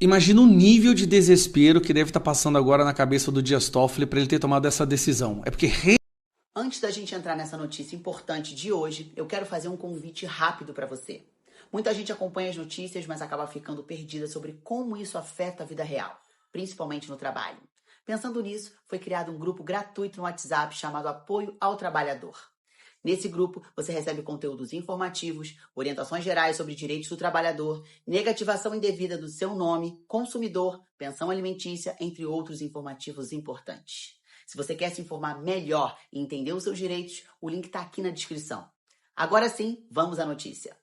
Imagina o nível de desespero que deve estar passando agora na cabeça do Dias Toffoli para ele ter tomado essa decisão. É porque Antes da gente entrar nessa notícia importante de hoje, eu quero fazer um convite rápido para você. Muita gente acompanha as notícias, mas acaba ficando perdida sobre como isso afeta a vida real, principalmente no trabalho. Pensando nisso, foi criado um grupo gratuito no WhatsApp chamado Apoio ao Trabalhador. Nesse grupo, você recebe conteúdos informativos, orientações gerais sobre direitos do trabalhador, negativação indevida do seu nome, consumidor, pensão alimentícia, entre outros informativos importantes. Se você quer se informar melhor e entender os seus direitos, o link está aqui na descrição. Agora sim, vamos à notícia.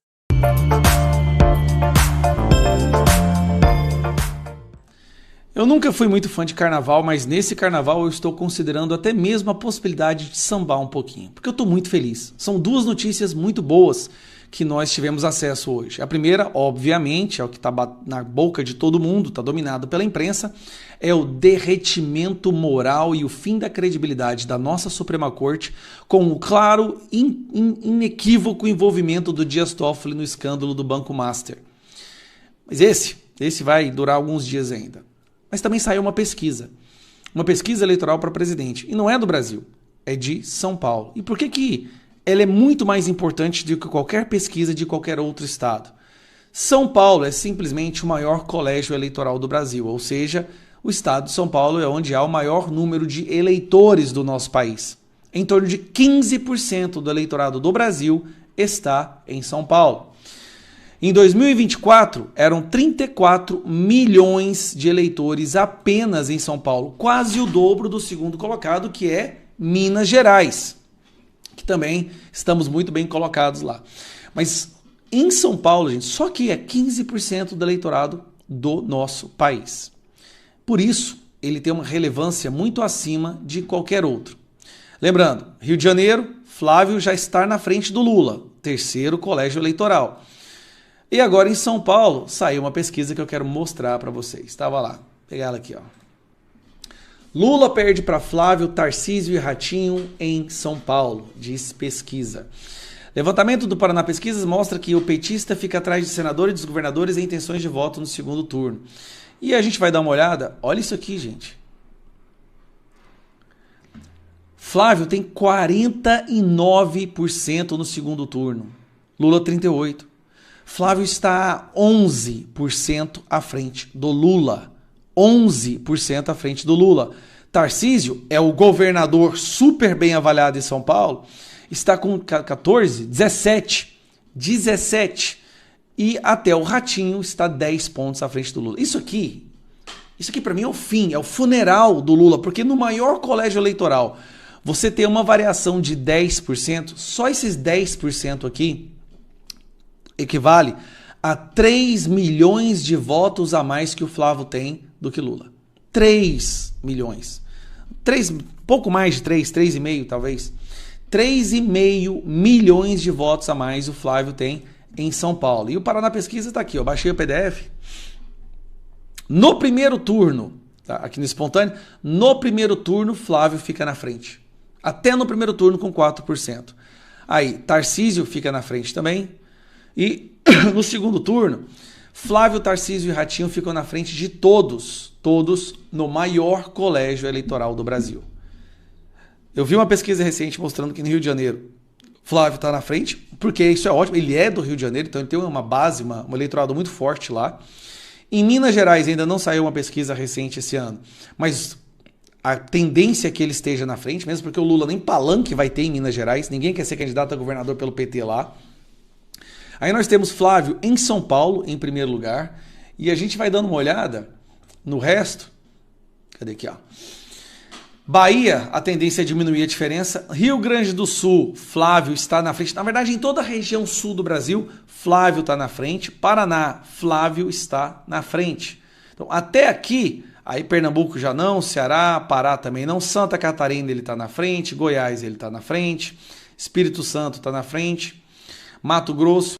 Eu nunca fui muito fã de carnaval, mas nesse carnaval eu estou considerando até mesmo a possibilidade de sambar um pouquinho, porque eu estou muito feliz. São duas notícias muito boas que nós tivemos acesso hoje. A primeira, obviamente, é o que está na boca de todo mundo, está dominado pela imprensa, é o derretimento moral e o fim da credibilidade da nossa Suprema Corte com o claro e inequívoco envolvimento do Dias Toffoli no escândalo do Banco Master. Mas esse vai durar alguns dias ainda. Mas também saiu uma pesquisa eleitoral para presidente, e não é do Brasil, é de São Paulo. E por que ela é muito mais importante do que qualquer pesquisa de qualquer outro estado? São Paulo é simplesmente o maior colégio eleitoral do Brasil, ou seja, o estado de São Paulo é onde há o maior número de eleitores do nosso país. Em torno de 15% do eleitorado do Brasil está em São Paulo. Em 2024, eram 34 milhões de eleitores apenas em São Paulo, quase o dobro do segundo colocado, que é Minas Gerais, que também estamos muito bem colocados lá. Mas em São Paulo, gente, só que é 15% do eleitorado do nosso país. Por isso, ele tem uma relevância muito acima de qualquer outro. Lembrando, Rio de Janeiro, Flávio já está na frente do Lula, terceiro colégio eleitoral. E agora em São Paulo, saiu uma pesquisa que eu quero mostrar para vocês. Estava lá, vou pegar ela aqui, ó. Lula perde para Flávio, Tarcísio e Ratinho em São Paulo, diz pesquisa. Levantamento do Paraná Pesquisas mostra que o petista fica atrás de senadores e dos governadores em intenções de voto no segundo turno. E a gente vai dar uma olhada, olha isso aqui, gente. Flávio tem 49% no segundo turno, Lula 38%. Flávio está 11% à frente do Lula. 11% à frente do Lula. Tarcísio é o governador super bem avaliado em São Paulo. Está com 14, 17. E até o Ratinho está 10 pontos à frente do Lula. Isso aqui para mim é o fim, é o funeral do Lula. Porque no maior colégio eleitoral, você tem uma variação de 10%. Só esses 10% aqui equivale a 3 milhões de votos a mais que o Flávio tem do que Lula. 3 milhões. Pouco mais de 3,5 talvez. 3,5 milhões de votos a mais o Flávio tem em São Paulo. E o Paraná Pesquisa está aqui, ó, baixei o PDF. No primeiro turno, tá, aqui no espontâneo, no primeiro turno Flávio fica na frente. Até no primeiro turno com 4%. Aí, Tarcísio fica na frente também. E no segundo turno, Flávio, Tarcísio e Ratinho ficam na frente de todos no maior colégio eleitoral do Brasil. Eu vi uma pesquisa recente mostrando que no Rio de Janeiro, Flávio está na frente, porque isso é ótimo, ele é do Rio de Janeiro, então ele tem uma base, um eleitorado muito forte lá. Em Minas Gerais ainda não saiu uma pesquisa recente esse ano, mas a tendência é que ele esteja na frente, mesmo porque o Lula nem palanque vai ter em Minas Gerais, ninguém quer ser candidato a governador pelo PT lá. Aí nós temos Flávio em São Paulo, em primeiro lugar, e a gente vai dando uma olhada no resto. Cadê aqui, ó? Bahia, a tendência é diminuir a diferença. Rio Grande do Sul, Flávio está na frente. Na verdade, em toda a região sul do Brasil, Flávio está na frente. Paraná, Flávio está na frente. Então, até aqui, aí Pernambuco já não, Ceará, Pará também não, Santa Catarina ele está na frente, Goiás ele está na frente, Espírito Santo está na frente, Mato Grosso.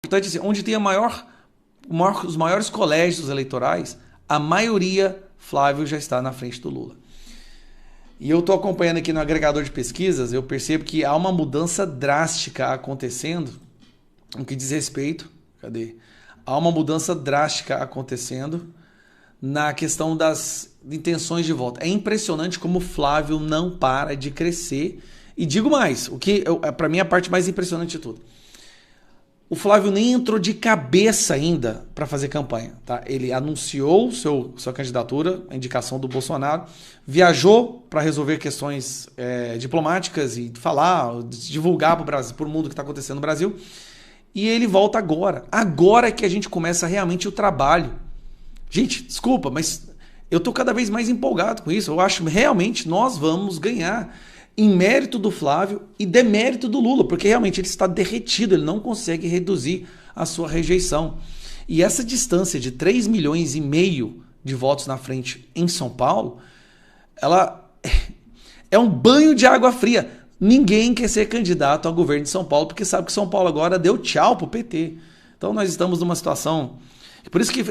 Importante dizer, onde tem os maiores colégios eleitorais, a maioria, Flávio já está na frente do Lula. E eu estou acompanhando aqui no agregador de pesquisas, eu percebo que há uma mudança drástica acontecendo no que diz respeito. Há uma mudança drástica acontecendo na questão das intenções de voto. É impressionante como o Flávio não para de crescer. E digo mais, o que para mim é a parte mais impressionante de tudo. O Flávio nem entrou de cabeça ainda para fazer campanha. Tá? Ele anunciou sua candidatura, a indicação do Bolsonaro, viajou para resolver questões diplomáticas e falar, divulgar para o mundo o que está acontecendo no Brasil. E ele volta agora. Agora é que a gente começa realmente o trabalho. Gente, desculpa, mas eu estou cada vez mais empolgado com isso. Eu acho que realmente nós vamos ganhar em mérito do Flávio e demérito do Lula, porque realmente ele está derretido, ele não consegue reduzir a sua rejeição. E essa distância de 3,5 milhões de votos na frente em São Paulo, ela é um banho de água fria. Ninguém quer ser candidato ao governo de São Paulo, porque sabe que São Paulo agora deu tchau pro PT. Então nós estamos numa situação... Por isso que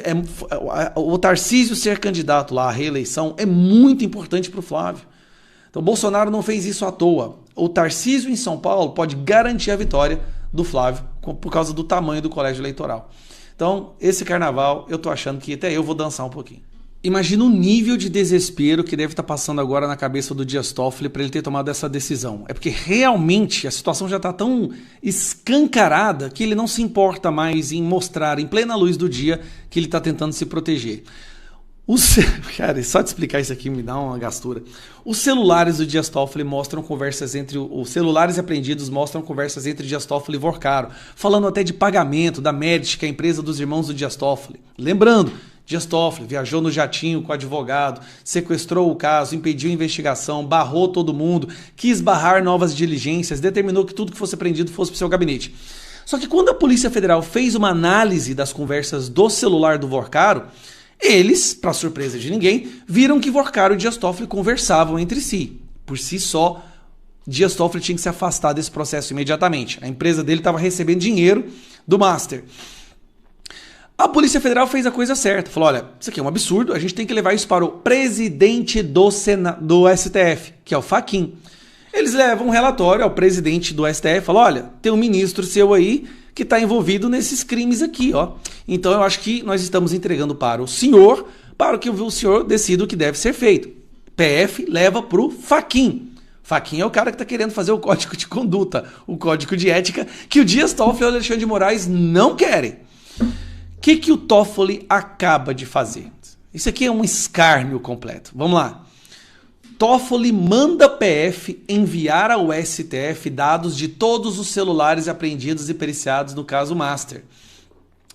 o Tarcísio ser candidato lá à reeleição é muito importante para o Flávio. Então, Bolsonaro não fez isso à toa. O Tarcísio em São Paulo pode garantir a vitória do Flávio por causa do tamanho do colégio eleitoral. Então, esse carnaval, eu tô achando que até eu vou dançar um pouquinho. Imagina o nível de desespero que deve estar passando agora na cabeça do Dias Toffoli para ele ter tomado essa decisão. É porque realmente a situação já está tão escancarada que ele não se importa mais em mostrar em plena luz do dia que ele está tentando se proteger. Cara, só te explicar isso aqui me dá uma gastura. Os celulares do Dias Toffoli mostram conversas entre... Os celulares apreendidos mostram conversas entre Dias Toffoli e Vorcaro, falando até de pagamento da Merit, que é a empresa dos irmãos do Dias Toffoli. Lembrando, Dias Toffoli viajou no jatinho com o advogado, sequestrou o caso, impediu a investigação, barrou todo mundo, quis barrar novas diligências, determinou que tudo que fosse apreendido fosse para o seu gabinete. Só que quando a Polícia Federal fez uma análise das conversas do celular do Vorcaro, eles, para surpresa de ninguém, viram que Vorcaro e Dias Toffoli conversavam entre si. Por si só, Dias Toffoli tinha que se afastar desse processo imediatamente. A empresa dele estava recebendo dinheiro do Master. A Polícia Federal fez a coisa certa. Falou, olha, isso aqui é um absurdo, a gente tem que levar isso para o presidente do STF, que é o Fachin. Eles levam um relatório ao presidente do STF e falam, olha, tem um ministro seu aí que está envolvido nesses crimes aqui, ó. Então eu acho que nós estamos entregando para o senhor, para que o senhor decida o que deve ser feito. PF leva para o Fachin. Fachin é o cara que está querendo fazer o código de conduta, o código de ética, que o Dias Toffoli e o Alexandre de Moraes não querem. O que o Toffoli acaba de fazer? Isso aqui é um escárnio completo. Vamos lá. Toffoli manda a PF enviar ao STF dados de todos os celulares apreendidos e periciados no caso Master.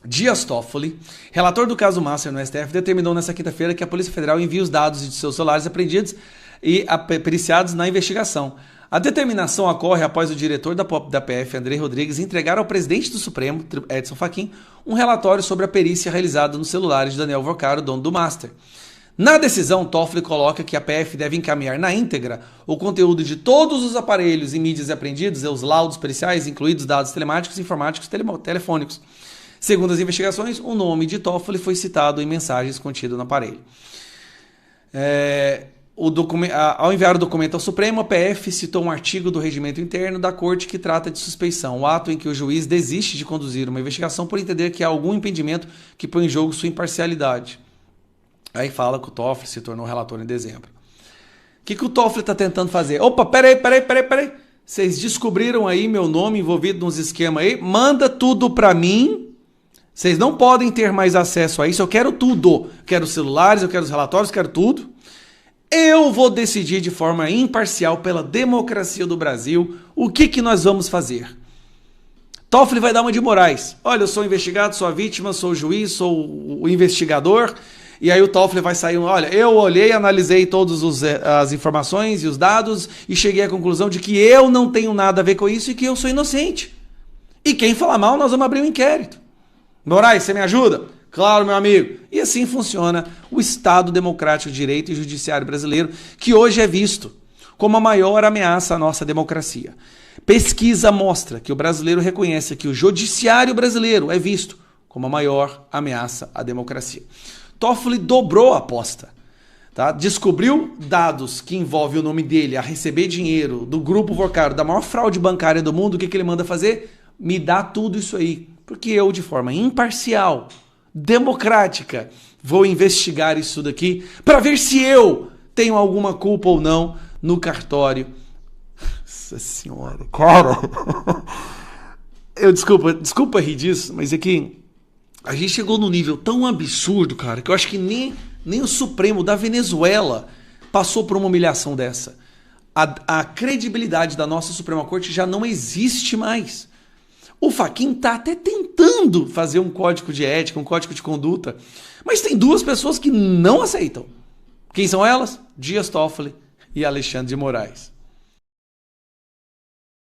Dias Toffoli, relator do caso Master no STF, determinou nesta quinta-feira que a Polícia Federal envie os dados de seus celulares apreendidos e periciados na investigação. A determinação ocorre após o diretor da PF, André Rodrigues, entregar ao presidente do Supremo, Edson Fachin, um relatório sobre a perícia realizada nos celulares de Daniel Vorcaro, dono do Master. Na decisão, Toffoli coloca que a PF deve encaminhar na íntegra o conteúdo de todos os aparelhos e mídias apreendidos e os laudos periciais, incluídos dados telemáticos, informáticos e telefônicos. Segundo as investigações, o nome de Toffoli foi citado em mensagens contidas no aparelho. Ao enviar o documento ao Supremo, a PF citou um artigo do regimento interno da Corte que trata de suspeição, o ato em que o juiz desiste de conduzir uma investigação por entender que há algum impedimento que põe em jogo sua imparcialidade. Aí fala que o Toffoli se tornou relator em dezembro. O que o Toffoli está tentando fazer? Opa, peraí. Vocês descobriram aí meu nome envolvido nos esquemas aí? Manda tudo para mim. Vocês não podem ter mais acesso a isso. Eu quero tudo. Quero os celulares, eu quero os relatórios, quero tudo. Eu vou decidir de forma imparcial pela democracia do Brasil o que nós vamos fazer. Toffoli vai dar uma de Moraes. Olha, eu sou investigado, sou a vítima, sou o juiz, sou o investigador. E aí o Toffoli vai sair, olha, eu olhei, analisei todas as informações e os dados e cheguei à conclusão de que eu não tenho nada a ver com isso e que eu sou inocente. E quem falar mal, nós vamos abrir um inquérito. Moraes, você me ajuda? Claro, meu amigo. E assim funciona o Estado Democrático de Direito e Judiciário brasileiro, que hoje é visto como a maior ameaça à nossa democracia. Pesquisa mostra que o brasileiro reconhece que o Judiciário brasileiro é visto como a maior ameaça à democracia. Toffoli dobrou a aposta. Tá? Descobriu dados que envolvem o nome dele a receber dinheiro do Grupo Vorcaro, da maior fraude bancária do mundo. O que ele manda fazer? Me dá tudo isso aí. Porque eu, de forma imparcial, democrática, Vou investigar isso daqui para ver se eu tenho alguma culpa ou não no cartório. Nossa senhora, cara. Desculpa rir disso, mas é que a gente chegou num nível tão absurdo, cara, que eu acho que nem o Supremo da Venezuela passou por uma humilhação dessa. A credibilidade da nossa Suprema Corte já não existe mais. O Fachin tá até tentando fazer um código de ética, um código de conduta, mas tem duas pessoas que não aceitam. Quem são elas? Dias Toffoli e Alexandre de Moraes.